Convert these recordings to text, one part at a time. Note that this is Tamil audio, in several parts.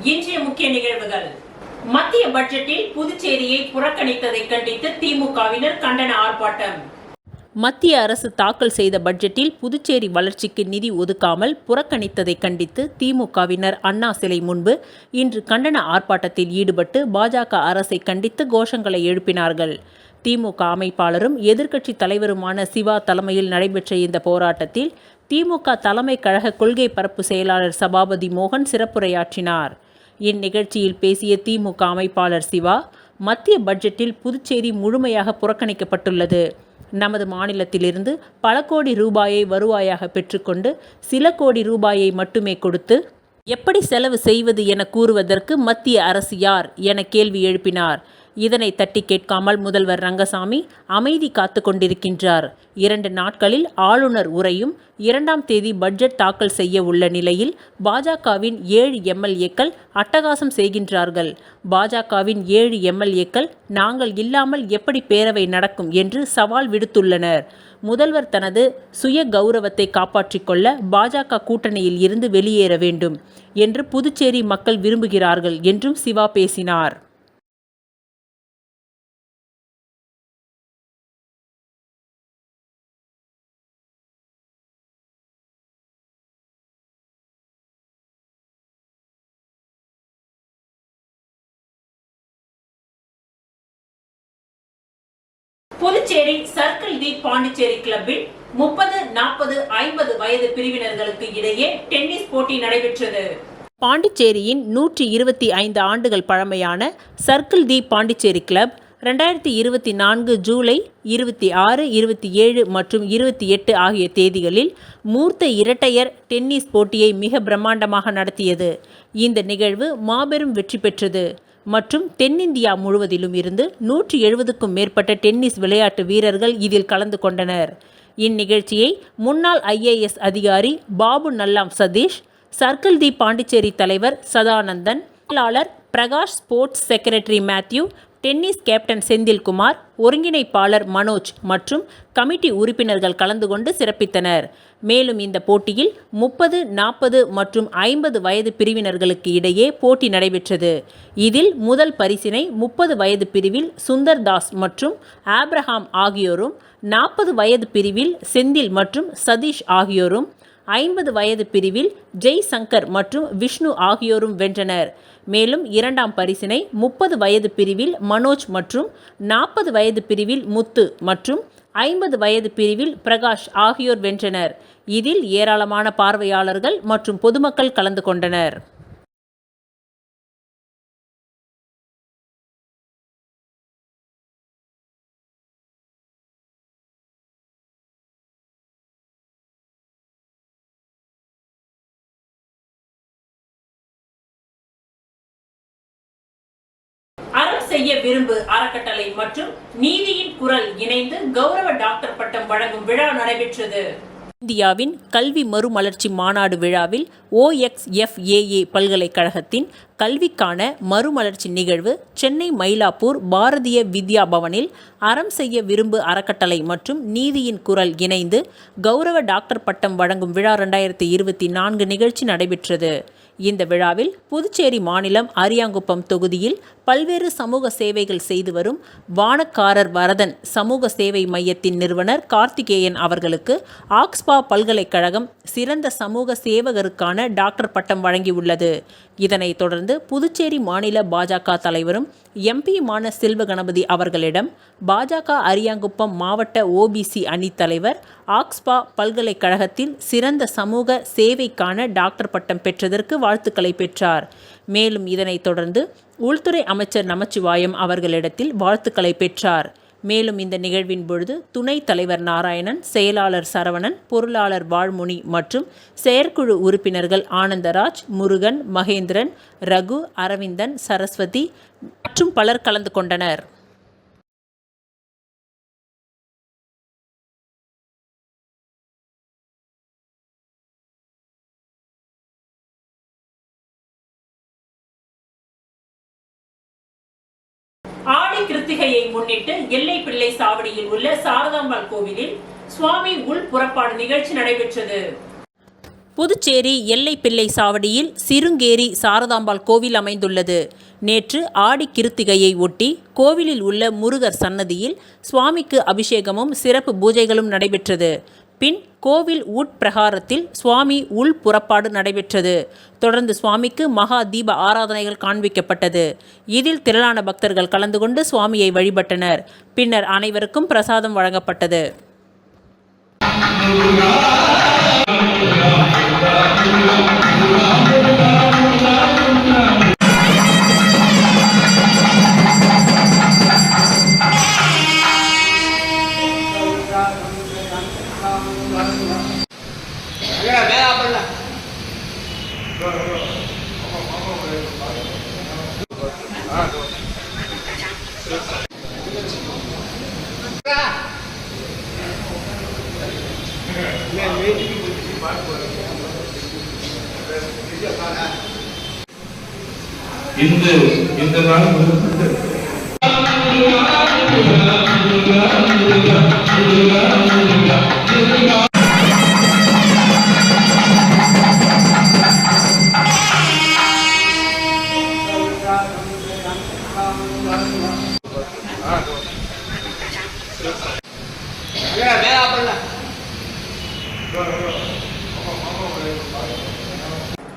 இன்றைய முக்கிய நிகழ்வுகள். மத்திய பட்ஜெட்டில் புதுச்சேரியை புறக்கணித்ததை கண்டித்து திமுகவினர் கண்டன ஆர்ப்பாட்டம். மத்திய அரசு தாக்கல் செய்த பட்ஜெட்டில் புதுச்சேரி வளர்ச்சிக்கு நிதி ஒதுக்காமல் புறக்கணித்ததை கண்டித்து திமுகவினர் அண்ணா சிலை முன்பு இன்று கண்டன ஆர்ப்பாட்டத்தில் ஈடுபட்டு பாஜக அரசை கண்டித்து கோஷங்களை எழுப்பினார்கள். திமுக அமைப்பாளரும் எதிர்க்கட்சி தலைவருமான சிவா தலைமையில் நடைபெற்ற இந்த போராட்டத்தில் திமுக தலைமை கழக கொள்கை பரப்பு செயலாளர் சபாபதி மோகன் சிறப்புரையாற்றினார். இந்நிகழ்ச்சியில் பேசிய திமுக அமைப்பாளர் சிவா, மத்திய பட்ஜெட்டில் புதுச்சேரி முழுமையாக புறக்கணிக்கப்பட்டுள்ளது. நமது மாநிலத்திலிருந்து பல கோடி ரூபாயை வருவாயாக பெற்றுக்கொண்டு சில கோடி ரூபாயை மட்டுமே கொடுத்து எப்படி செலவு செய்வது என கூறுவதற்கு மத்திய அரசு யார் என கேள்வி எழுப்பினார். இதனை தட்டி கேட்காமல் முதல்வர் ரங்கசாமி அமைதி காத்து கொண்டிருக்கின்றார். 2 நாட்களில் ஆளுநர் உரையும் 2ஆம் தேதி பட்ஜெட் தாக்கல் செய்ய உள்ள நிலையில் பாஜகவின் 7 எம்எல்ஏக்கள் அட்டகாசம் செய்கின்றார்கள். பாஜகவின் 7 எம்எல்ஏக்கள் நாங்கள் இல்லாமல் எப்படி பேரவை நடக்கும் என்று சவால் விடுத்துள்ளனர். முதல்வர் தனது சுய கௌரவத்தை காப்பாற்றிக் கொள்ள பாஜக கூட்டணியில் இருந்து வெளியேற வேண்டும் என்று புதுச்சேரி மக்கள் விரும்புகிறார்கள் என்றும் சிவா பேசினார். புதுச்சேரி சர்க்கிள் தி பாண்டிச்சேரி கிளப்பில் 30, 40, 50 வயது பிரிவினர்களுக்கு இடையே டென்னிஸ் போட்டி நடைபெற்றது. பாண்டிச்சேரியின் 125 ஆண்டுகள் பழமையான circle the Pondicherry club 2024 July 26, 27 மற்றும் 28 ஆகிய தேதிகளில் மூர்த்த இரட்டையர் டென்னிஸ் போட்டியை மிக பிரம்மாண்டமாக நடத்தியது. இந்த நிகழ்வு மாபெரும் வெற்றி பெற்றது மற்றும் தென்னிந்தியா முழுவதிலும் இருந்து 170க்கும் மேற்பட்ட டென்னிஸ் விளையாட்டு வீரர்கள் இதில் கலந்து கொண்டனர். இந்நிகழ்ச்சியை முன்னாள் IAS அதிகாரி பாபு நல்லாம் சதீஷ், சர்க்கிள் தி பாண்டிச்சேரி தலைவர் சதானந்தன், செயலாளர் Prakash, sports secretary Mathew, tennis captain Senthilkumar, ஒருங்கிணைப்பாளர் மனோஜ் மற்றும் கமிட்டி உறுப்பினர்கள் கலந்து கொண்டு சிறப்பித்தனர். மேலும் இந்த போட்டியில் 30, 40 மற்றும் 50 வயது பிரிவினர்களுக்கு இடையே போட்டி நடைபெற்றது. இதில் முதல் பரிசினை 30 வயது பிரிவில் சுந்தர் தாஸ் மற்றும் ஆப்ரஹாம் ஆகியோரும், 40 வயது பிரிவில் செந்தில் மற்றும் சதீஷ் ஆகியோரும், 50 வயது பிரிவில் ஜெய் சங்கர் மற்றும் விஷ்ணு ஆகியோரும் வென்றனர். மேலும் 2ஆம் பரிசினை 30 வயது பிரிவில் மனோஜ் மற்றும் 40 வயது பிரிவில் முத்து மற்றும் 50 வயது பிரிவில் பிரகாஷ் ஆகியோர் வென்றனர். இதில் ஏராளமான பார்வையாளர்கள் மற்றும் பொதுமக்கள் கலந்து கொண்டனர். அறம் செய்ய விரும்பு அறக்கட்டளை மற்றும் நீதியின் குரல் இணைந்து கௌரவ டாக்டர் பட்டம் வழங்கும் விழா நடைபெற்றது. இந்தியாவின் கல்வி மறுமலர்ச்சி மாநாடு விழாவில் OXFAA பல்கலைக்கழகத்தின் கல்விக்கான மறுமலர்ச்சி நிகழ்வு சென்னை மயிலாப்பூர் பாரதிய வித்யா பவனில் அறம் செய்ய விரும்பு அறக்கட்டளை மற்றும் நீதியின் குரல் இணைந்து கௌரவ டாக்டர் பட்டம் வழங்கும் விழா 2024 நிகழ்ச்சி நடைபெற்றது. இந்த விழாவில் புதுச்சேரி மாநிலம் அரியாங்குப்பம் தொகுதியில் பல்வேறு சமூக சேவைகள் செய்து வரும் வானக்காரர் வரதன் சமூக சேவை மையத்தின் நிறுவனர் கார்த்திகேயன் அவர்களுக்கு ஆக்ஸ்பா பல்கலைக்கழகம் சிறந்த சமூக சேவகருக்கான டாக்டர் பட்டம் வழங்கியுள்ளது. இதனைத் தொடர்ந்து புதுச்சேரி மாநில பாஜக தலைவரும் எம்பியுமான செல்வ கணபதி அவர்களிடம் பாஜக அரியாங்குப்பம் மாவட்ட OBC அணி தலைவர் ஆக்ஸ்பா பல்கலைக்கழகத்தில் சிறந்த சமூக சேவைக்கான டாக்டர் பட்டம் பெற்றதற்கு வாழ்த்துக்களை பெற்றார். மேலும் இதனைத் தொடர்ந்து உள்துறை அமைச்சர் நமச்சிவாயம் அவர்களிடத்தில் வாழ்த்துக்களை பெற்றார். மேலும் இந்த நிகழ்வின் பொழுது துணைத் தலைவர் நாராயணன், செயலாளர் சரவணன், பொருளாளர் வாழ்முனி மற்றும் செயற்குழு உறுப்பினர்கள் ஆனந்தராஜ், முருகன், மகேந்திரன், ரகு, அரவிந்தன், சரஸ்வதி மற்றும் பலர் கலந்து கொண்டனர். ஆடி கிருத்திகையை முன்னிட்டு எல்லை பிள்ளை சாவடியில் உள்ள சாரதாம்பாள் கோவிலில் சுவாமி உள் புறப்பாடு நிகழ்ச்சி நடைபெற்றது. புதுச்சேரி எல்லைப்பிள்ளை சாவடியில் சிருங்கேரி சாரதாம்பாள் கோவில் அமைந்துள்ளது. நேற்று ஆடி கிருத்திகையை ஒட்டி கோவிலில் உள்ள முருகர் சன்னதியில் சுவாமிக்கு அபிஷேகமும் சிறப்பு பூஜைகளும் நடைபெற்றது. பின் கோவில் உட்பிரகாரத்தில் சுவாமி உள் புறப்பாடு நடைபெற்றது. தொடர்ந்து சுவாமிக்கு மகா தீப ஆராதனைகள் காண்பிக்கப்பட்டது. இதில் திரளான பக்தர்கள் கலந்து கொண்டு சுவாமியை வழிபட்டனர். பின்னர் அனைவருக்கும் பிரசாதம் வழங்கப்பட்டது. இந்த நாள்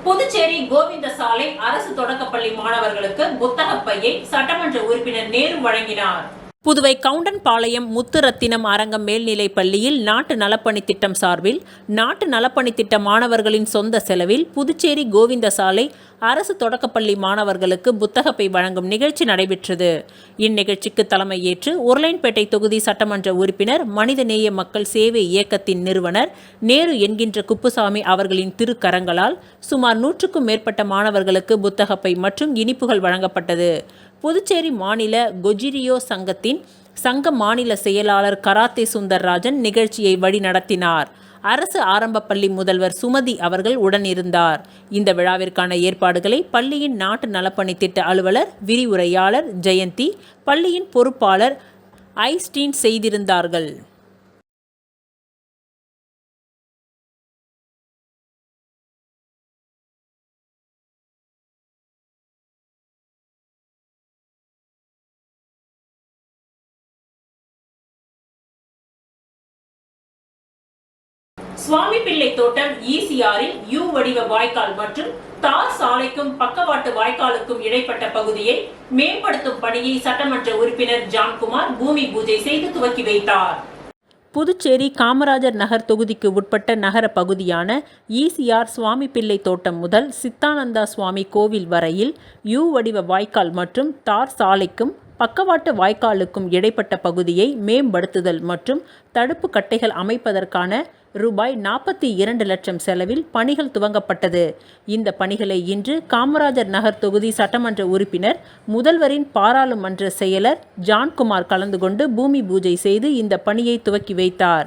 புதுச்சேரி கோவிந்தசாலை அரசு தொடக்கப்பள்ளி மாணவர்களுக்கு புத்தகப் பையை சட்டமன்ற உறுப்பினர் நேரு வழங்கினார். புதுவை கவுண்டன்பாளையம் முத்துரத்தினம் அரங்கம் மேல்நிலைப் பள்ளியில் நாட்டு நலப்பணி திட்டம் சார்பில் நாட்டு நலப்பணி திட்ட மாணவர்களின் சொந்த செலவில் புதுச்சேரி கோவிந்தசாலை அரசு தொடக்கப்பள்ளி மாணவர்களுக்கு புத்தகப்பை வழங்கும் நிகழ்ச்சி நடைபெற்றது. இந்நிகழ்ச்சிக்கு தலைமை ஏற்று உருளையன்பேட்டை தொகுதி சட்டமன்ற உறுப்பினர் மனிதநேய மக்கள் சேவை இயக்கத்தின் நிறுவனர் நேரு என்கின்ற குப்புசாமி அவர்களின் திருக்கரங்களால் சுமார் 100க்கும் மேற்பட்ட மாணவர்களுக்கு புத்தகப்பை மற்றும் இனிப்புகள் வழங்கப்பட்டது. புதுச்சேரி மாநில கொஜிரியோ சங்கத்தின் சங்க மாநில செயலாளர் கராத்தே சுந்தர்ராஜன் நிகழ்ச்சியை வழிநடத்தினார். அரசு ஆரம்ப பள்ளி முதல்வர் சுமதி அவர்கள் உடனிருந்தார். இந்த விழாவிற்கான ஏற்பாடுகளை பள்ளியின் நாட்டு நலப்பணி திட்ட அலுவலர் விரிவுரையாளர் ஜெயந்தி, பள்ளியின் பொறுப்பாளர் ஐஸ்டீன் செய்திருந்தார்கள். சுவாமி பிள்ளை தோட்டம் ECRல் U வடிவ வாய்க்கால் மற்றும் தார் சாலைக்கும் பக்கவாட்டு வாய்க்காலுக்கும் இடைப்பட்ட பகுதியை மேம்படுத்தும் பணியை சட்டமன்ற உறுப்பினர் ஜான்குமார் பூமி பூஜை செய்து துவக்கி வைத்தார். புதுச்சேரி காமராஜர் நகர் தொகுதிக்கு உட்பட்ட நகர பகுதியான ECR சுவாமி பிள்ளை தோட்டம் முதல் சித்தானந்தா சுவாமி கோவில் வரையில் U வடிவ வாய்க்கால் மற்றும் தார் சாலைக்கும் பக்கவாட்டு வாய்க்காலுக்கும் இடைப்பட்ட பகுதியை மேம்படுத்துதல் மற்றும் தடுப்பு கட்டைகள் அமைப்பதற்கான ரூபாய் 42 லட்சம் செலவில் பணிகள் துவங்கப்பட்டது. இந்த பணிகளை இன்று காமராஜர் நகர் தொகுதி சட்டமன்ற உறுப்பினர் முதல்வரின் பாராளுமன்ற செயலர் ஜான்குமார் கலந்து கொண்டு பூமி பூஜை செய்து இந்த பணியை துவக்கி வைத்தார்.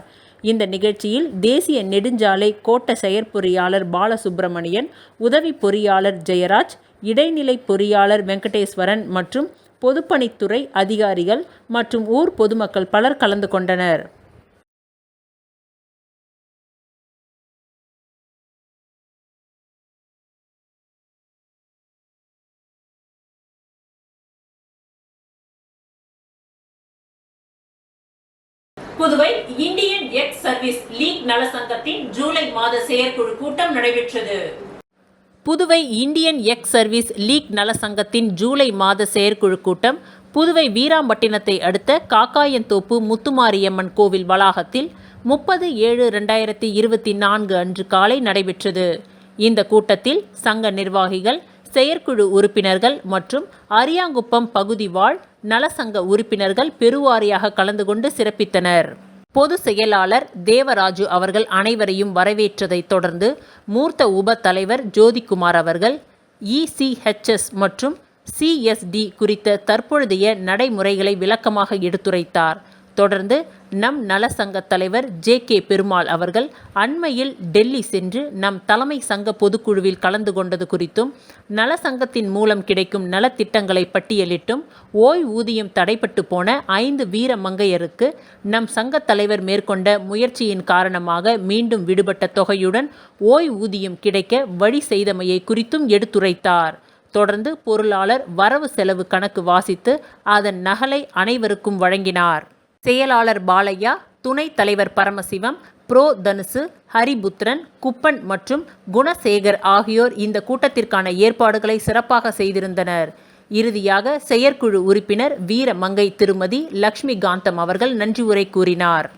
இந்த நிகழ்ச்சியில் தேசிய நெடுஞ்சாலை கோட்ட செயற்பொறியாளர் பாலசுப்பிரமணியன், உதவி பொறியாளர் ஜெயராஜ், இடைநிலை பொறியாளர் வெங்கடேஸ்வரன் மற்றும் பொதுப்பணித்துறை அதிகாரிகள் மற்றும் ஊர் பொதுமக்கள் பலர் கலந்து கொண்டனர். Puduvai Indian ex service league நலசங்கத்தின் ஜூலை மாத செயற்குழு கூட்டம் நடைபெற்றது. Puduvai Indian ex service league நலசங்கத்தின் ஜூலை மாத செயற்குழு கூட்டம் புதுவை வீராம்பட்டினத்தை அடுத்த காக்காயன்தோப்பு முத்துமாரியம்மன் கோவில் வளாகத்தில் 30/7/2024 அன்று காலை நடைபெற்றது. இந்த கூட்டத்தில் சங்க நிர்வாகிகள், செயற்குழு உறுப்பினர்கள் மற்றும் அரியாங்குப்பம் பகுதி வாழ் நலசங்க உறுப்பினர்கள் பெருவாரியாக கலந்து கொண்டு சிறப்பித்தனர். பொது செயலாளர் தேவராஜு அவர்கள் அனைவரையும் வரவேற்றதை தொடர்ந்து மூர்த்த உப தலைவர் ஜோதிக்குமார் அவர்கள் ECHS மற்றும் CSD குறித்த தற்பொழுதைய நடைமுறைகளை விளக்கமாக எடுத்துரைத்தார். தொடர்ந்து நம் நல சங்க தலைவர் ஜே.கே. பெருமாள் அவர்கள் அண்மையில் டெல்லி சென்று நம் தலைமை சங்க பொதுக்குழுவில் கலந்து கொண்டது குறித்தும் நல சங்கத்தின் மூலம் கிடைக்கும் நலத்திட்டங்களை பட்டியலிட்டும் ஓய்வூதியம் தடைப்பட்டு போன 5 வீர மங்கையருக்கு நம் சங்க தலைவர் மேற்கொண்ட முயற்சியின் காரணமாக மீண்டும் விடுபட்ட தொகையுடன் ஓய்வூதியம் கிடைக்க வழி செய்தமையை குறித்தும் எடுத்துரைத்தார். தொடர்ந்து பொருளாளர் வரவு செலவு கணக்கு வாசித்து அதன் நகலை அனைவருக்கும் வழங்கினார். செயலாளர் பாலையா, துணைத் தலைவர் பரமசிவம், ப்ரோ தனுசு, ஹரிபுத்திரன், குப்பன் மற்றும் குணசேகர் ஆகியோர் இந்த கூட்டத்திற்கான ஏற்பாடுகளை சிறப்பாக செய்திருந்தனர். இறுதியாக செயற்குழு உறுப்பினர் வீர மங்கை திருமதி லட்சுமி காந்தம் அவர்கள் நன்றி உரை கூறினார்.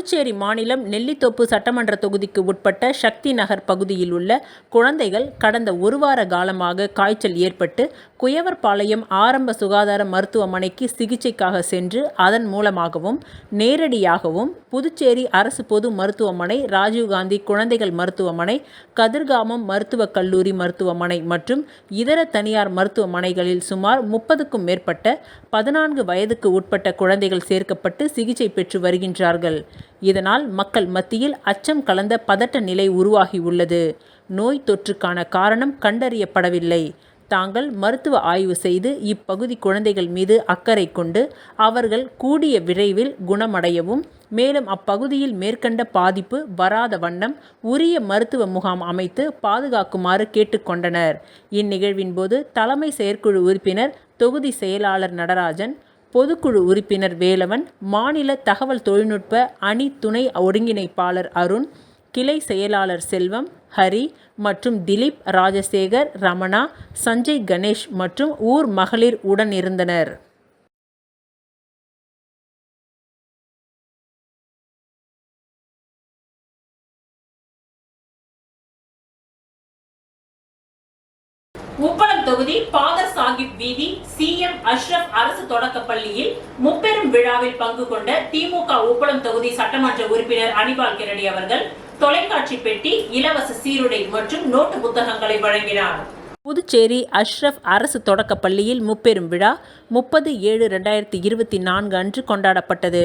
புதுச்சேரி மாநிலம் நெல்லித்தோப்பு சட்டமன்ற தொகுதிக்கு உட்பட்ட சக்தி நகர் பகுதியில் உள்ள குழந்தைகள் கடந்த 1 வார காலமாக காய்ச்சல் ஏற்பட்டு குயவர்பாளையம் ஆரம்ப சுகாதார மருத்துவமனைக்கு சிகிச்சைக்காக சென்று அதன் மூலமாகவும் நேரடியாகவும் புதுச்சேரி அரசு பொது மருத்துவமனை, ராஜீவ்காந்தி குழந்தைகள் மருத்துவமனை, கதிர்காமம் மருத்துவக் கல்லூரி மருத்துவமனை மற்றும் இதர தனியார் மருத்துவமனைகளில் சுமார் 30க்கும் மேற்பட்ட 14 வயதுக்கு உட்பட்ட குழந்தைகள் சேர்க்கப்பட்டு சிகிச்சை பெற்று வருகின்றார்கள். இதனால் மக்கள் மத்தியில் அச்சம் கலந்த பதட்ட நிலை உருவாகியுள்ளது. நோய் தொற்றுக்கான காரணம் கண்டறியப்படவில்லை. தாங்கள் மருத்துவ ஆய்வு செய்து இப்பகுதி குழந்தைகள் மீது அக்கறை கொண்டு அவர்கள் கூடிய விரைவில் குணமடையவும், மேலும் அப்பகுதியில் மேற்கண்ட பாதிப்பு வராத வண்ணம் உரிய மருத்துவ முகாம் அமைத்து பாதுகாக்குமாறு கேட்டுக்கொண்டனர். இந்நிகழ்வின் போது தலைமை செயற்குழு உறுப்பினர் தொகுதி செயலாளர் நடராஜன், பொதுக்குழு உறுப்பினர் வேலவன், மாநில தகவல் தொழில்நுட்ப அணி துணை ஒருங்கிணைப்பாளர் அருண், கிளை செயலாளர் செல்வம், ஹரி மற்றும் திலீப், ராஜசேகர், ரமணா, சஞ்சய் கணேஷ் மற்றும் ஊர் மகளிர் உடன் இருந்தனர். உப்பளம் தொகுதி பாதர் சாஹிப் வீதி சி.எம். அஷ்ரப் அரசு தொடக்கப் பள்ளியில் முப்பெரும் விழாவில் பங்கு கொண்ட திமுக உப்பளம் தொகுதி சட்டமன்ற உறுப்பினர் அனிபால் கென்னடி அவர்கள் தொலைக்காட்சி பெட்டி, இலவச சீருடை மற்றும் நோட்டு புத்தகங்களை வழங்கினார். புதுச்சேரி அஷ்ரப் அரசு தொடக்கப் பள்ளியில் முப்பெரும் விழா 30/7/2024 அன்று கொண்டாடப்பட்டது.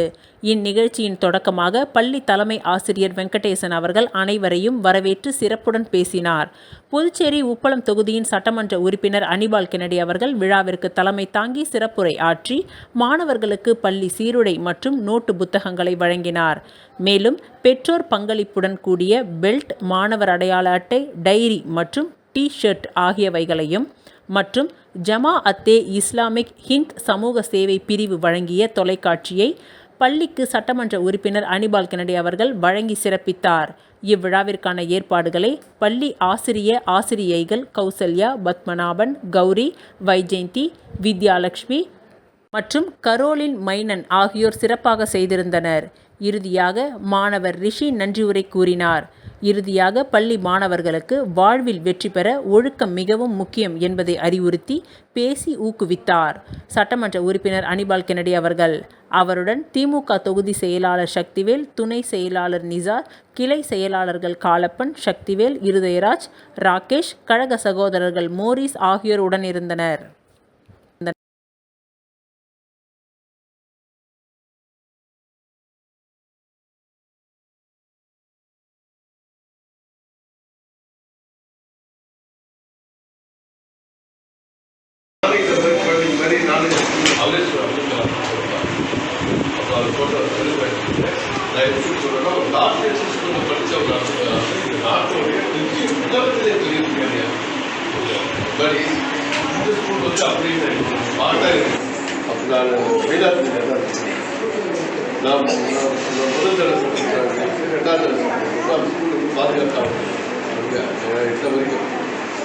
இந்நிகழ்ச்சியின் தொடக்கமாக பள்ளி தலைமை ஆசிரியர் வெங்கடேசன் அவர்கள் அனைவரையும் வரவேற்று சிறப்புடன் பேசினார். புதுச்சேரி உப்பளம் தொகுதியின் சட்டமன்ற உறுப்பினர் அனிபால் கென்னடி அவர்கள் விழாவிற்கு தலைமை தாங்கி சிறப்புரை ஆற்றி மாணவர்களுக்கு பள்ளி சீருடை மற்றும் நோட்டு புத்தகங்களை வழங்கினார். மேலும் பெற்றோர் பங்களிப்புடன் கூடிய பெல்ட், மாணவர் அடையாள அட்டை, டைரி மற்றும் டி-ஷர்ட் ஆகியவைகளையும் மற்றும் ஜமா-அத்தே இஸ்லாமிக் ஹிந்த் சமூக சேவை பிரிவு வழங்கிய தொலைக்காட்சியை பள்ளிக்கு சட்டமன்ற உறுப்பினர் அனிபால் கென்னடி அவர்கள் வழங்கி சிறப்பித்தார். இவ்விழாவிற்கான ஏற்பாடுகளை பள்ளி ஆசிரியைகள் கௌசல்யா, பத்மநாபன், கௌரி, வைஜெயந்தி, வித்யாலட்சுமி மற்றும் கரோலின் மைனன் ஆகியோர் சிறப்பாக செய்திருந்தனர். இறுதியாக மாணவர் ரிஷி நன்றியுரை கூறினார். இறுதியாக பள்ளி மாணவர்களுக்கு வாழ்வில் வெற்றி பெற ஒழுக்கம் மிகவும் முக்கியம் என்பதை அறிவுறுத்தி பேசி ஊக்குவித்தார். சட்டமன்ற உறுப்பினர் அனிபால் கென்னடி அவர்கள் அவருடன் திமுக தொகுதி செயலாளர் சக்திவேல், துணை செயலாளர் நிசார், கிளை செயலாளர்கள் காலப்பன், சக்திவேல், இருதயராஜ், ராகேஷ், கழக சகோதரர்கள் மோரிஸ் ஆகியோர் உடனிருந்தனர்.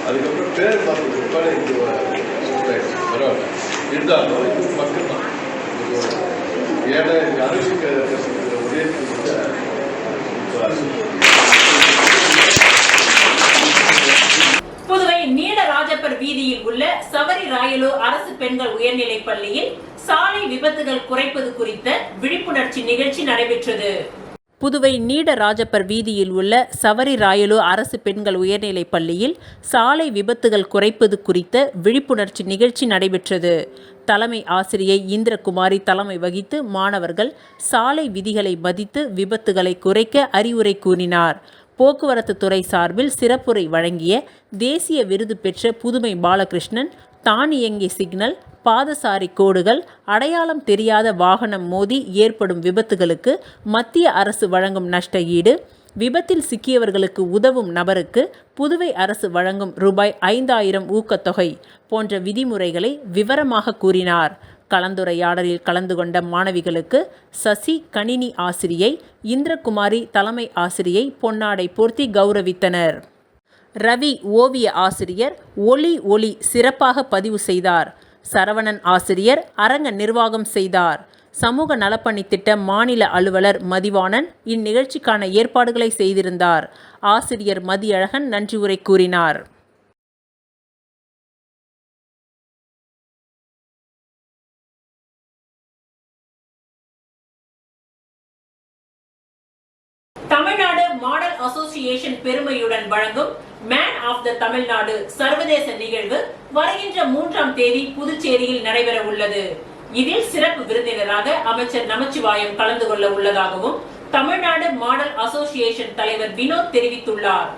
அதுக்கப்புறம் பேர் பார்த்து பரவாயில்ல இருந்தாலும் இது மக்கள் தான். ஏன்னா அரசியல் ஒரே புதுவை நீலராஜப்பர் வீதியில் உள்ள சவரி ராயலு அரசு பெண்கள் உயர்நிலைப் பள்ளியில் சாலை விபத்துகள் குறைப்பது குறித்த விழிப்புணர்ச்சி நிகழ்ச்சி நடைபெற்றது. புதுவை நீடராஜப்பர் வீதியில் உள்ள சவரி ராயலு அரசு பெண்கள் உயர்நிலைப் பள்ளியில் சாலை விபத்துகள் குறைப்பது குறித்த விழிப்புணர்ச்சி நிகழ்ச்சி நடைபெற்றது. தலைமை ஆசிரியை இந்திரகுமாரி தலைமை வகித்து மாணவர்கள் சாலை விதிகளை மதித்து விபத்துகளை குறைக்க அறிவுரை கூறினார். போக்குவரத்து துறை சார்பில் சிறப்புரை வழங்கிய தேசிய விருது பெற்ற புதுமை பாலகிருஷ்ணன் தானியங்கி சிக்னல், பாதசாரி கோடுகள், அடையாளம் தெரியாத வாகனம் மோதி ஏற்படும் விபத்துகளுக்கு மத்திய அரசு வழங்கும் நஷ்ட ஈடு, விபத்தில் சிக்கியவர்களுக்கு உதவும் நபருக்கு புதுவை அரசு வழங்கும் ரூபாய் 5000 ஊக்கத்தொகை போன்ற விதிமுறைகளை விவரமாக கூறினார். கலந்துரையாடலில் கலந்து கொண்ட மாணவிகளுக்கு சசி கணினி ஆசிரியை, இந்திரகுமாரி தலைமை ஆசிரியை பொன்னாடை போர்த்தி கௌரவித்தனர். ரவி ஓவிய ஆசிரியர் ஒளி சிறப்பாக பதிவு செய்தார். சரவணன் ஆசிரியர் அரங்க நிர்வாகம் செய்தார். சமூக நலப்பணி திட்ட மாநில அலுவலர் மதிவாணன் இந்நிகழ்ச்சிக்கான ஏற்பாடுகளை செய்திருந்தார். ஆசிரியர் மதியழகன் நன்றி உரை கூறினார். தமிழ்நாடு மாடல் அசோசியேஷன் பெருமையுடன் வழங்கும் மேன் ஆஃப் த தமிழ்நாடு சர்வதேச நிகழ்வு வருகின்ற 3ஆம் தேதி புதுச்சேரியில் நடைபெற உள்ளது. இதில் சிறப்பு விருந்தினராக அமைச்சர் நமச்சிவாயம் கலந்து கொள்ள உள்ளதாகவும் தமிழ்நாடு மாடல் அசோசியேஷன் தலைவர் வினோத் தெரிவித்துள்ளார்.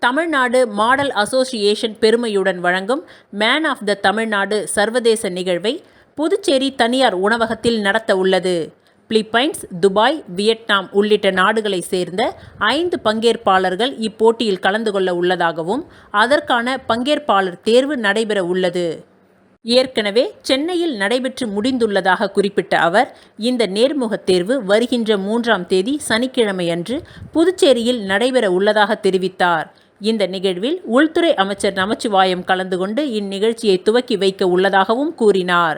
தமிழ்நாடு மாடல் அசோசியேஷன் பெருமையுடன் வழங்கும் மேன் ஆஃப் த தமிழ்நாடு சர்வதேச நிகழ்வை புதுச்சேரி தனியார் உணவகத்தில் நடத்த உள்ளது. பிலிப்பைன்ஸ், துபாய், வியட்நாம் உள்ளிட்ட நாடுகளை சேர்ந்த 5 பங்கேற்பாளர்கள் இப்போட்டியில் கலந்து கொள்ள உள்ளதாகவும் அதற்கான பங்கேற்பாளர் தேர்வு நடைபெற உள்ளது. ஏற்கனவே சென்னையில் நடைபெற்று முடிந்துள்ளதாக குறிப்பிட்ட அவர், இந்த நேர்முகத் தேர்வு வருகின்ற 3ஆம் தேதி சனிக்கிழமையன்று புதுச்சேரியில் நடைபெற உள்ளதாக தெரிவித்தார். இந்த நிகழ்வில் உள்துறை அமைச்சர் நமச்சிவாயம் கலந்து கொண்டு இந்நிகழ்ச்சியை துவக்கி வைக்க உள்ளதாகவும் கூறினார்.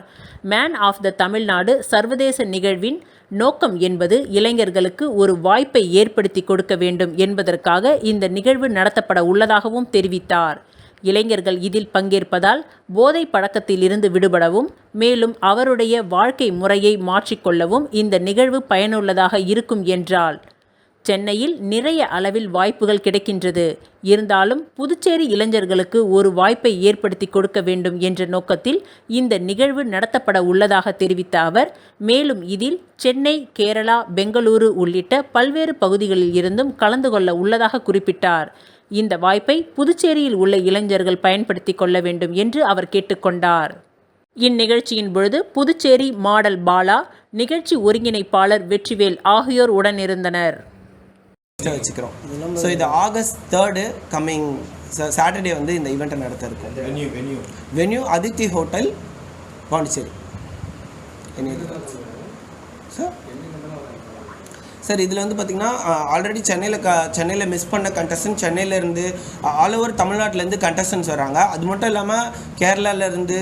மேன் ஆஃப் த தமிழ்நாடு சர்வதேச நிகழ்வின் நோக்கம் என்பது இளைஞர்களுக்கு ஒரு வாய்ப்பை ஏற்படுத்தி கொடுக்க வேண்டும் என்பதற்காக இந்த நிகழ்வு நடத்தப்பட உள்ளதாகவும் தெரிவித்தார். இளைஞர்கள் இதில் பங்கேற்பதால் போதை பழக்கத்தில் இருந்து விடுபடவும் மேலும் அவருடைய வாழ்க்கை முறையை மாற்றிக்கொள்ளவும் இந்த நிகழ்வு பயனுள்ளதாக இருக்கும் என்றார். சென்னையில் நிறைய அளவில் வாய்ப்புகள் கிடைக்கின்றது. இருந்தாலும் புதுச்சேரி இளைஞர்களுக்கு ஒரு வாய்ப்பை ஏற்படுத்தி கொடுக்க வேண்டும் என்ற நோக்கத்தில் இந்த நிகழ்வு நடத்தப்பட உள்ளதாக தெரிவித்த அவர், மேலும் இதில் சென்னை, கேரளா, பெங்களூரு உள்ளிட்ட பல்வேறு பகுதிகளில் இருந்தும் கலந்து கொள்ள உள்ளதாக குறிப்பிட்டார். இந்த வாய்ப்பை புதுச்சேரியில் உள்ள இளைஞர்கள் பயன்படுத்தி கொள்ள வேண்டும் என்று அவர் கேட்டுக்கொண்டார். இந்நிகழ்ச்சியின் பொழுது புதுச்சேரி மாடல் பாலா, நிகழ்ச்சி ஒருங்கிணைப்பாளர் வெற்றிவேல் ஆகியோர் உடனிருந்தனர். வச்சுக்கிறோம். ஸோ இது ஆகஸ்ட் 3 கம்மிங் சாட்டர்டே வந்து இந்த ஈவெண்ட்டை நடத்த இருக்கும். Venue Aditi hotel, Pondicherry. Sir இதில் வந்து பார்த்திங்கன்னா ஆல்ரெடி சென்னையில் மிஸ் பண்ண கண்டஸ்டன்ட் சென்னையிலேருந்து ஆல் ஓவர் தமிழ்நாட்டிலேருந்து கண்டஸ்டன்ஸ் வராங்க. அது மட்டும் இல்லாமல் கேரளாவிலேருந்து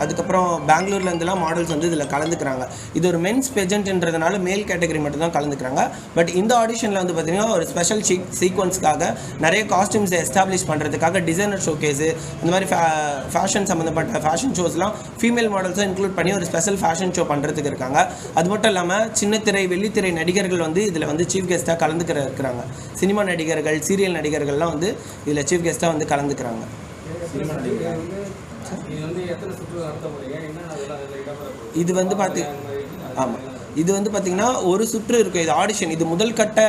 அதுக்கப்புறம் பெங்களூர்லேருந்துலாம் மாடல்ஸ் வந்து இதில் கலந்துக்கிறாங்க. இது ஒரு மென்ஸ் பெஜென்ட்ன்றதுனால மேல் கேட்டகரி மட்டும்தான் கலந்துக்கிறாங்க. பட் இந்த ஆடிஷனில் வந்து பார்த்திங்கன்னா ஒரு ஸ்பெஷல் சீக்வன்ஸ்க்காக நிறைய காஸ்டியூம்ஸை எஸ்டாப்ளிஷ் பண்ணுறதுக்காக டிசைனர் ஷோகேஸு இந்த மாதிரி ஃபேஷன் சம்மந்தப்பட்ட ஃபேஷன் ஷோஸ்லாம் ஃபீமேல் மாடல்ஸும் இன்க்ளூட் பண்ணி ஒரு ஸ்பெஷல் ஃபேஷன் ஷோ பண்ணுறதுக்கு இருக்காங்க. அது மட்டும் இல்லாமல் சின்னத்திரை, வெள்ளித்திரை நடிகர்கள் வந்து இதில் வந்து சீஃப் கெஸ்ட்டாக கலந்துக்கிறாங்க. சினிமா நடிகர்கள், சீரியல் நடிகர்கள்லாம் வந்து இதில் சீஃப் கெஸ்ட்டாக வந்து கலந்துக்கிறாங்க. இது வந்து ஆமாம், இது வந்து பார்த்திங்கன்னா ஒரு சுற்று இருக்குது. இது ஆடிஷன், இது முதல் கட்ட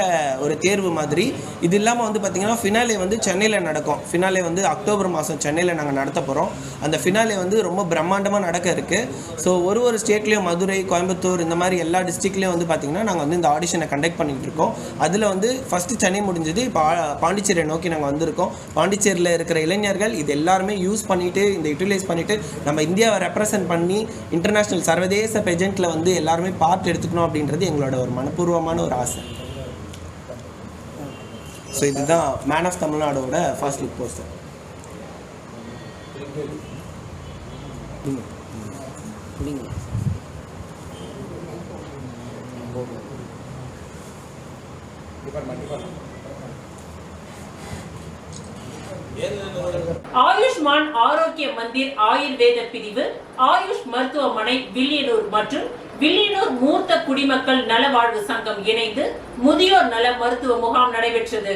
ஒரு தேர்வு மாதிரி. இது இல்லாமல் வந்து பார்த்திங்கன்னா ஃபினாலே வந்து சென்னையில் நடக்கும். ஃபினாலே வந்து அக்டோபர் மாதம் சென்னையில் நாங்கள் நடத்த போகிறோம். அந்த ஃபினாலே வந்து ரொம்ப பிரம்மாண்டமாக நடக்க இருக்குது. ஸோ ஒரு ஸ்டேட்லேயும் மதுரை, கோயம்புத்தூர் இந்த மாதிரி எல்லா டிஸ்ட்ரிக்ட்லேயும் வந்து பார்த்திங்கன்னா நாங்கள் வந்து இந்த ஆடிஷனை கண்டக்ட் பண்ணிகிட்டு இருக்கோம். அதில் வந்து ஃபஸ்ட்டு சென்னை முடிஞ்சது, இப்போ பாண்டிச்சேரியை நோக்கி நாங்கள் வந்திருக்கோம். பாண்டிச்சேரியில் இருக்கிற இளைஞர்கள் இது எல்லாருமே யூஸ் பண்ணிவிட்டு, இந்த யூட்டிலைஸ் பண்ணிவிட்டு நம்ம இந்தியாவை ரெப்ரசன்ட் பண்ணி இன்டர்நேஷ்னல் சர்வதேச பெஜென்ட்டில் வந்து எல்லாருமே பார்ட் எடுத்துக்கணும் அப்படின்றது எங்களோட ஒரு மனப்பூர்வமான ஒரு ஆசை. ஸோ இதுதான் மேன் ஆஃப் தமிழ்நாடோட first look poster. Ayushman Arogya Mandir ஆயுர்வேத பிரிவு, ஆயுஷ் மருத்துவமனை, வில்லியனூர் மற்றும் வில்லியனூர் மூத்த குடிமக்கள் நலவாழ்வு சங்கம் இணைந்து முதியோர் நல மருத்துவ முகாம் நடைபெற்றது.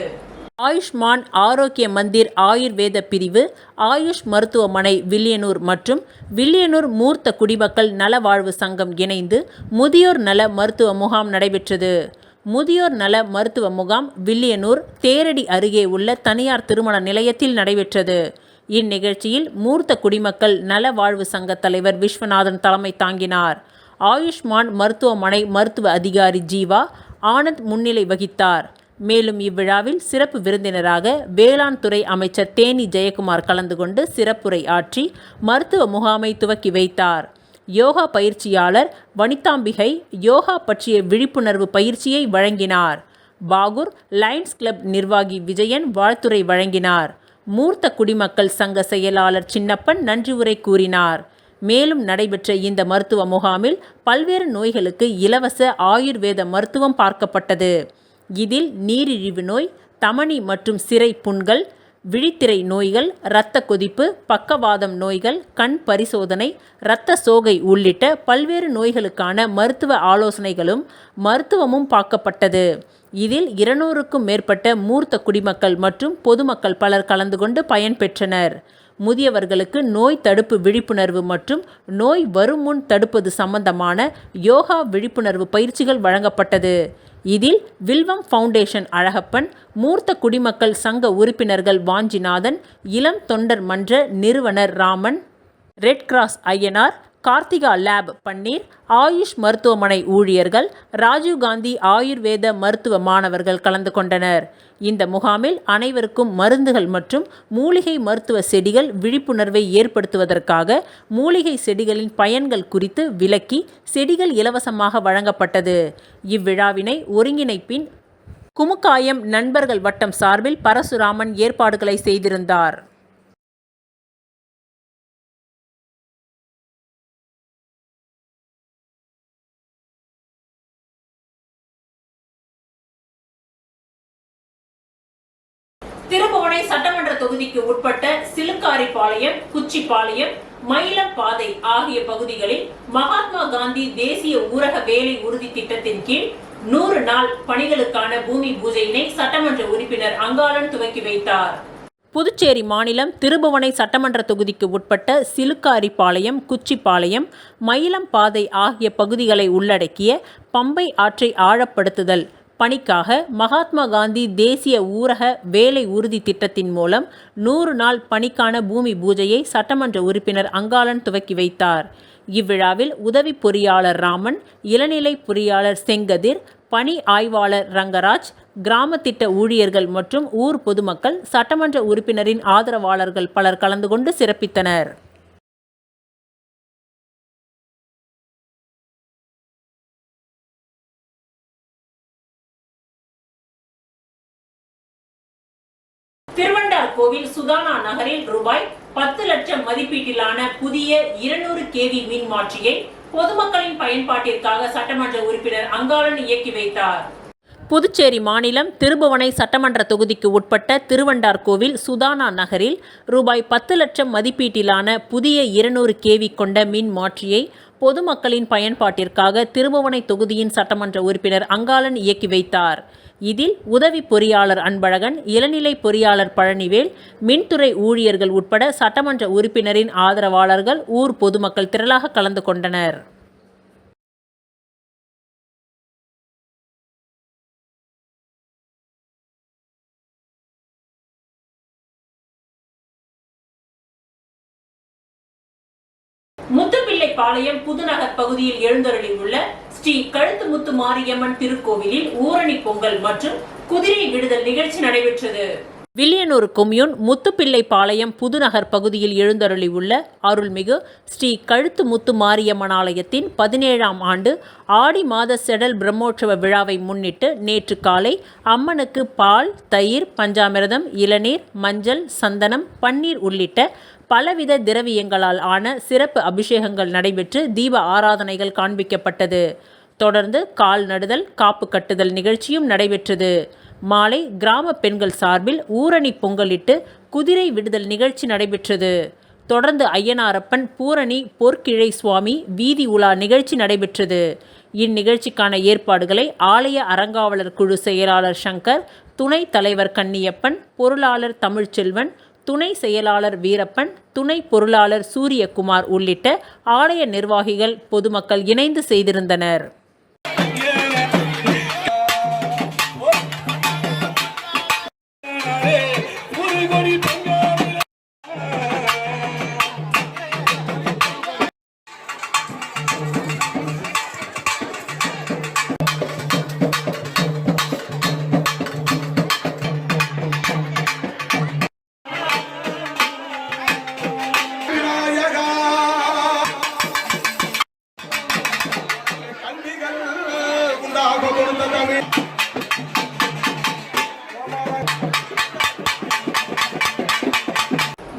ஆயுஷ்மான் ஆரோக்கிய மந்திர் ஆயுர்வேத பிரிவு, ஆயுஷ் மருத்துவமனை வில்லியனூர் மற்றும் வில்லியனூர் மூர்த்த குடிமக்கள் நலவாழ்வு சங்கம் இணைந்து முதியோர் நல மருத்துவ முகாம் நடைபெற்றது. முதியோர் நல மருத்துவ முகாம் வில்லியனூர் தேரடி அருகே உள்ள தனியார் திருமண நிலையத்தில் நடைபெற்றது. இந்நிகழ்ச்சியில் மூர்த்த குடிமக்கள் நலவாழ்வு சங்க தலைவர் விஸ்வநாதன் தலைமை தாங்கினார். ஆயுஷ்மான் மருத்துவமனை மருத்துவ அதிகாரி ஜீவா ஆனந்த் முன்னிலை வகித்தார். மேலும் இவ்விழாவில் சிறப்பு விருந்தினராக வேளாண் துறை அமைச்சர் தேனி ஜெயக்குமார் கலந்து கொண்டு சிறப்புரை ஆற்றி மருத்துவ முகாமை துவக்கி வைத்தார். யோகா பயிற்சியாளர் வனிதாம்பிகை யோகா பற்றிய விழிப்புணர்வு பயிற்சியை வழங்கினார். பாகூர் லயன்ஸ் கிளப் நிர்வாகி விஜயன் வாழ்த்துரை வழங்கினார். மூர்த்த குடிமக்கள் சங்க செயலாளர் சின்னப்பன் நன்றி உரை கூறினார். மேலும் நடைபெற்ற இந்த மருத்துவ முகாமில் பல்வேறு நோய்களுக்கு இலவச ஆயுர்வேத மருத்துவம் பார்க்கப்பட்டது. இதில் நீரிழிவு நோய், தமனி மற்றும் சிரை புண்கள், விழித்திரை நோய்கள், இரத்த கொதிப்பு, பக்கவாதம் நோய்கள், கண் பரிசோதனை, இரத்த சோகை உள்ளிட்ட பல்வேறு நோய்களுக்கான மருத்துவ ஆலோசனைகளும் மருத்துவமும் பார்க்கப்பட்டது. இதில் 200க்கும் மேற்பட்ட மூர்த்த குடிமக்கள் மற்றும் பொதுமக்கள் பலர் கலந்து கொண்டு பயன்பெற்றனர். முதியவர்களுக்கு நோய் தடுப்பு விழிப்புணர்வு மற்றும் நோய் வரும் முன் தடுப்பது சம்பந்தமான யோகா விழிப்புணர்வு பயிற்சிகள் வழங்கப்பட்டது. இதில் வில்வம் ஃபவுண்டேஷன் அழகப்பன், மூர்த்த குடிமக்கள் சங்க உறுப்பினர்கள் வாஞ்சிநாதன், இளம் தொண்டர் மன்ற நிறுவனர் Raman, red cross Ayyanar, Karthika lab பன்னீர், ஆயுஷ் மருத்துவமனை ஊழியர்கள், ராஜீவ்காந்தி ஆயுர்வேத மருத்துவ மாணவர்கள் கலந்து கொண்டனர். இந்த முகாமில் அனைவருக்கும் மருந்துகள் மற்றும் மூலிகை மருத்துவ செடிகள் விழிப்புணர்வை ஏற்படுத்துவதற்காக மூலிகை செடிகளின் பயன்கள் குறித்து விளக்கி செடிகள் இலவசமாக வழங்கப்பட்டது. இவ்விழாவினை ஒருங்கிணைப்பின் குமுக்காயம் நண்பர்கள் வட்டம் சார்பில் பரசுராமன் ஏற்பாடுகளை செய்திருந்தார். திருபுவனை சட்டமன்ற தொகுதிக்கு உட்பட்ட சிலுக்காரிபாளையம், குச்சிப்பாளையம், மயிலப்பாதை ஆகிய பகுதிகளில் மகாத்மா காந்தி தேசிய ஊரக வேலை உறுதி திட்டத்தின் கீழ் 100 நாள் பணிகளுக்கான பூமி பூஜையினை சட்டமன்ற உறுப்பினர் அங்காளன் துவக்கி வைத்தார். புதுச்சேரி மாநிலம் திருபுவனை சட்டமன்ற தொகுதிக்கு உட்பட்ட சிலுக்காரிபாளையம், குச்சிப்பாளையம், மயிலம்பாதை ஆகிய பகுதிகளை உள்ளடக்கிய பம்பை ஆற்றை ஆழப்படுத்துதல் பணிக்காக மகாத்மா காந்தி தேசிய ஊரக வேலை உறுதி திட்டத்தின் மூலம் 100 நாள் பணிக்கான பூமி பூஜையை சட்டமன்ற உறுப்பினர் அங்காளன் துவக்கி வைத்தார். இவ்விழாவில் உதவி பொறியாளர் ராமன், இளநிலை பொறியாளர் செங்கதிர், பணி ஆய்வாளர் ரங்கராஜ், கிராம திட்ட ஊழியர்கள் மற்றும் ஊர் பொதுமக்கள், சட்டமன்ற உறுப்பினரின் ஆதரவாளர்கள் பலர் கலந்து கொண்டு சிறப்பித்தனர். திருவண்டார்கோவில் சுதானா நகரில் ரூபாய் 10 லட்சம் மதிப்பீட்டிலான புதிய 200 kV மின் மாற்றியை பொதுமக்களின் பயன்பாட்டிற்காக சட்டமன்ற உறுப்பினர் அங்காளன் இயக்கி வைத்தார். புதுச்சேரி மாநிலம் திருபுவனை சட்டமன்ற தொகுதிக்கு உட்பட்ட திருவண்டார்கோவில் சுதானா நகரில் ரூபாய் 10 லட்சம் மதிப்பீட்டிலான புதிய 200 kV கொண்ட மின் மாற்றியை பொதுமக்களின் பயன்பாட்டிற்காக திருபுவனை தொகுதியின் சட்டமன்ற உறுப்பினர் அங்காளன் இயக்கி வைத்தார். இதில் உதவி பொறியாளர் அன்பழகன், இளநிலை பொறியாளர் பழனிவேல், மின்துறை ஊழியர்கள் உட்பட சட்டமன்ற உறுப்பினரின் ஆதரவாளர்கள், ஊர் பொதுமக்கள் திரளாக கலந்து கொண்டனர். முத்துப்பிள்ளைப்பாளையம் புதுநகர் பகுதியில் எழுந்தருளியுள்ள ஸ்ரீ கழுத்துமுத்து மாரியம்மன் திருக்கோவிலில் ஊரணி பொங்கல் மற்றும் குதிரை விடுதல் நிகழ்ச்சி நடைபெற்றது. வில்லியனூர் கொம்யூன் முத்துப்பிள்ளைப்பாளையம் புதுநகர் பகுதியில் எழுந்தருளியுள்ள அருள்மிகு ஸ்ரீ கழுத்துமுத்து மாரியம்மன் ஆலயத்தின் 17ஆம் ஆண்டு ஆடி மாத செடல் பிரம்மோற்சவ விழாவை முன்னிட்டு நேற்று காலை அம்மனுக்கு பால், தயிர், பஞ்சாமிர்தம், இளநீர், மஞ்சள், சந்தனம், பன்னீர் உள்ளிட்ட பலவித திரவியங்களால் ஆன சிறப்பு அபிஷேகங்கள் நடைபெற்று தீப ஆராதனைகள் காண்பிக்கப்பட்டது. தொடர்ந்து கால் நடுதல், காப்பு கட்டுதல் நிகழ்ச்சியும் நடைபெற்றது. மாலை கிராம பெண்கள் சார்பில் ஊரணி பொங்கலிட்டு குதிரை விடுதல் நிகழ்ச்சி நடைபெற்றது. தொடர்ந்து ஐயனாரப்பன் பூரணி பொற்கிழை சுவாமி வீதி உலா நிகழ்ச்சி நடைபெற்றது. இந்நிகழ்ச்சிக்கான ஏற்பாடுகளை ஆலய அறங்காவலர் குழு செயலாளர் சங்கர், துணைத் தலைவர் கன்னியப்பன், பொருளாளர் தமிழ்ச்செல்வன், துணை செயலாளர் வீரப்பன், துணை பொருளாளர் சூரியகுமார் உள்ளிட்ட ஆலய நிர்வாகிகள், பொதுமக்கள் இணைந்து செய்திருந்தனர்.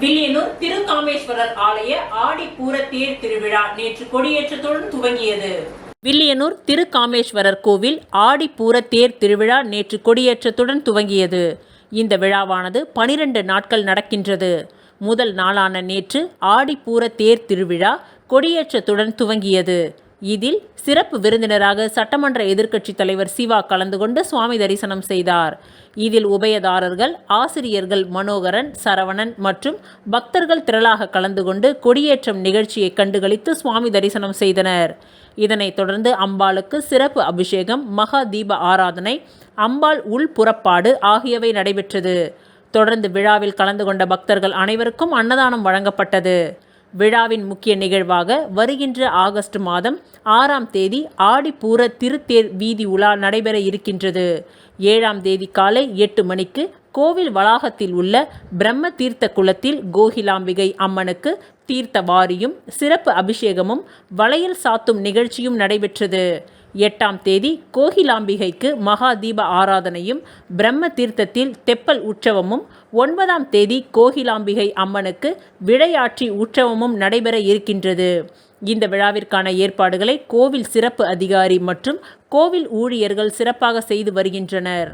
வில்லியனூர் திருக்காமேஸ்வரர் ஆலய ஆடிப்பூர தேர் திருவிழா நேற்று கொடியேற்றத்துடன் துவங்கியது. வில்லியனூர் திருக்காமேஸ்வரர் கோவில் ஆடிப்பூர தேர் திருவிழா நேற்று கொடியேற்றத்துடன் துவங்கியது. இந்த விழாவானது 12 நாட்கள் நடக்கின்றது. முதல் நாளான நேற்று ஆடிப்பூர தேர் திருவிழா கொடியேற்றத்துடன் துவங்கியது. இதில் சிறப்பு விருந்தினராக சட்டமன்ற எதிர்க்கட்சித் தலைவர் சிவா கலந்து கொண்டு சுவாமி தரிசனம் செய்தார். இதில் உபயதாரர்கள், ஆசிரியர்கள் மனோகரன், சரவணன் மற்றும் பக்தர்கள் திரளாக கலந்து கொண்டு கொடியேற்றம் நிகழ்ச்சியை கண்டுகளித்து சுவாமி தரிசனம் செய்தனர். இதனைத் தொடர்ந்து அம்பாளுக்கு சிறப்பு அபிஷேகம், மகா தீப ஆராதனை, அம்பாள் உள்புறப்பாடு ஆகியவை நடைபெற்றது. தொடர்ந்து விழாவில் கலந்து கொண்ட பக்தர்கள் அனைவருக்கும் அன்னதானம் வழங்கப்பட்டது. விழாவின் முக்கிய நிகழ்வாக வருகின்ற ஆகஸ்ட் மாதம் 6ஆம் தேதி ஆடிப்பூர திருத்தேர் வீதி உலா நடைபெற இருக்கின்றது. 7ஆம் தேதி காலை 8 மணிக்கு கோவில் வளாகத்தில் உள்ள பிரம்ம தீர்த்த குளத்தில் கோகிலாம்பிகை அம்மனுக்கு தீர்த்த வாரியும் சிறப்பு அபிஷேகமும் வளையல் சாத்தும் நிகழ்ச்சியும் நடைபெற்றது. 8ஆம் தேதி கோகிலாம்பிகைக்கு மகா தீப ஆராதனையும் பிரம்ம தீர்த்தத்தில் தெப்பல் உற்சவமும், 9ஆம் தேதி கோகிலாம்பிகை அம்மனுக்கு விளையாற்றி உற்சவமும் நடைபெற இருக்கின்றது. இந்த விழாவிற்கான ஏற்பாடுகளை கோவில் சிறப்பு அதிகாரி மற்றும் கோவில் ஊழியர்கள் சிறப்பாக செய்து வருகின்றனர்.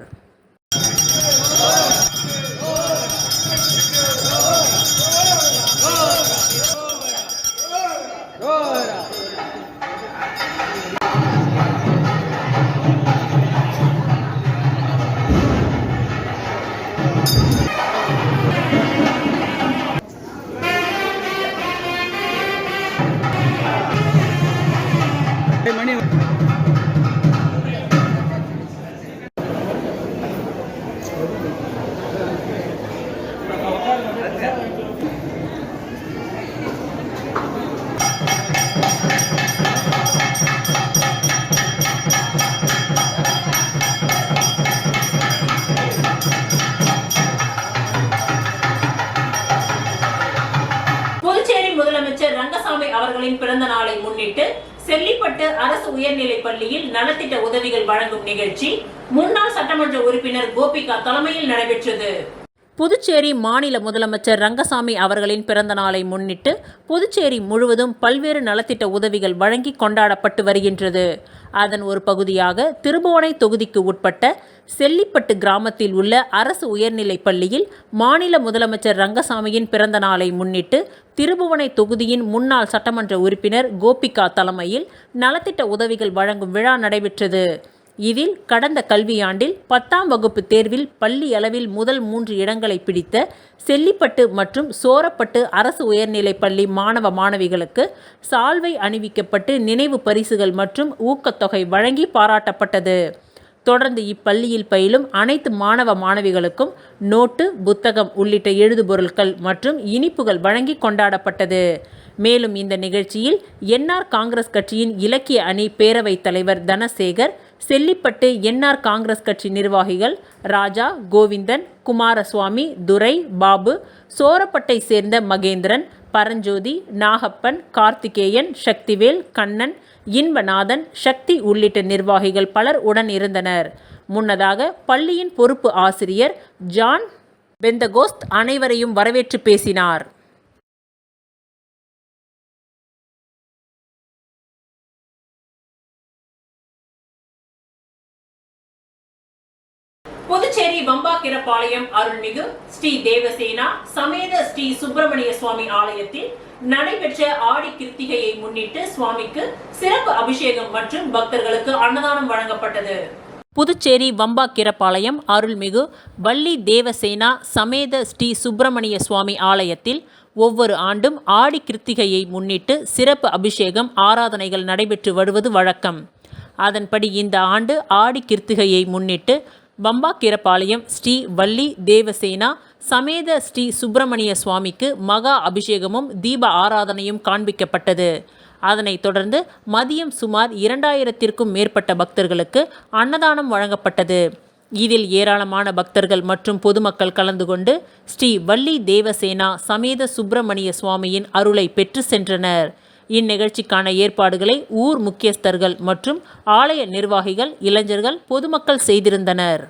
புதுச்சேரி முதலமைச்சர் ரங்கசாமி அவர்களின் பிறந்த நாளை முன்னிட்டு செல்லிப்பட்டு அரசு உயர்நிலைப் பள்ளியில் நலத்திட்ட உதவிகள் வழங்கும் நிகழ்ச்சி முன்னாள் சட்டமன்ற உறுப்பினர் கோபிகா தலைமையில் நடைபெற்றது. புதுச்சேரி மாநில முதலமைச்சர் ரங்கசாமி அவர்களின் பிறந்த நாளை முன்னிட்டு புதுச்சேரி முழுவதும் பல்வேறு நலத்திட்ட உதவிகள் வழங்கி கொண்டாடப்பட்டு வருகின்றது. அதன் ஒரு பகுதியாக திருபுவனை தொகுதிக்கு உட்பட்ட செல்லிப்பட்டு கிராமத்தில் உள்ள அரசு உயர்நிலைப் பள்ளியில் மாநில முதலமைச்சர் ரங்கசாமியின் பிறந்த நாளை முன்னிட்டு திருபுவனை தொகுதியின் முன்னாள் சட்டமன்ற உறுப்பினர் கோபிகா தலைமையில் நலத்திட்ட உதவிகள் வழங்கும் விழா நடைபெற்றது. இதில் கடந்த கல்வியாண்டில் 10ஆம் வகுப்பு தேர்வில் பள்ளி அளவில் முதல் 3 இடங்களை பிடித்த செல்லிப்பட்டு மற்றும் சோரப்பட்டு அரசு உயர்நிலைப் பள்ளி மாணவ மாணவிகளுக்கு சால்வை அணிவிக்கப்பட்டு நினைவு பரிசுகள் மற்றும் ஊக்கத்தொகை வழங்கி பாராட்டப்பட்டது. தொடர்ந்து இப்பள்ளியில் பயிலும் அனைத்து மாணவ மாணவிகளுக்கும் நோட்டு, புத்தகம் உள்ளிட்ட எழுதுபொருட்கள் மற்றும் இனிப்புகள் வழங்கி கொண்டாடப்பட்டது. மேலும் இந்த நிகழ்ச்சியில் என்ஆர் காங்கிரஸ் கட்சியின் இலக்கிய அணி பேரவைத் தலைவர் தனசேகர், செல்லிப்பட்டு என்ஆர் காங்கிரஸ் கட்சி நிர்வாகிகள் ராஜா, கோவிந்தன், குமாரசுவாமி, துரை, பாபு, சோரப்பட்டை சேர்ந்த மகேந்திரன், பரஞ்சோதி, நாகப்பன், கார்த்திகேயன், சக்திவேல், கண்ணன், இன்பநாதன், சக்தி உள்ளிட்ட நிர்வாகிகள் பலர் உடன் இருந்தனர். முன்னதாக பள்ளியின் பொறுப்பு ஆசிரியர் ஜான் பெந்தகோஸ்த் அனைவரையும் வரவேற்று பேசினார். புதுச்சேரி வம்பாக்கிரபாளையம் அருள்மிகு ஸ்ரீ தேவசேனா சமேத ஸ்ரீ சுப்பிரமணிய சுவாமி ஆலயத்தில் நடைபெற்ற ஆடி கிருத்திகையை முன்னிட்டு சுவாமிக்கு சிறப்பு அபிஷேகம் மற்றும் பக்தர்களுக்கு அன்னதானம் வழங்கப்பட்டது. புதுச்சேரி வம்பாக்கிரபாளையம் அருள்மிகு வள்ளி தேவசேனா சமேத ஸ்ரீ சுப்பிரமணிய சுவாமி ஆலயத்தில் ஒவ்வொரு ஆண்டும் ஆடி கிருத்திகையை முன்னிட்டு சிறப்பு அபிஷேகம் ஆராதனைகள் நடைபெற்று வருவது வழக்கம். அதன்படி இந்த ஆண்டு ஆடி கிருத்திகையை முன்னிட்டு வம்பாக்கிரபாளையம் ஸ்ரீ வள்ளி தேவசேனா சமேத ஸ்ரீ சுப்பிரமணிய சுவாமிக்கு மகா அபிஷேகமும் தீப ஆராதனையும் காண்பிக்கப்பட்டது. அதனைத் தொடர்ந்து மதியம் சுமார் 2000த்திற்கும் மேற்பட்ட பக்தர்களுக்கு அன்னதானம் வழங்கப்பட்டது. இதில் ஏராளமான பக்தர்கள் மற்றும் பொதுமக்கள் கலந்து கொண்டு ஸ்ரீ வள்ளி தேவசேனா சமேத சுப்பிரமணிய சுவாமியின் அருளை பெற்று சென்றனர். இந்நிகழ்ச்சிக்கான ஏற்பாடுகளை ஊர் முக்கியஸ்தர்கள் மற்றும் ஆலய நிர்வாகிகள், இளைஞர்கள், பொதுமக்கள் செய்திருந்தனர்.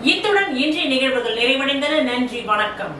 இத்துடன் இன்றைய நிகழ்வுகள் நிறைவடைந்தன. நன்றி, வணக்கம்.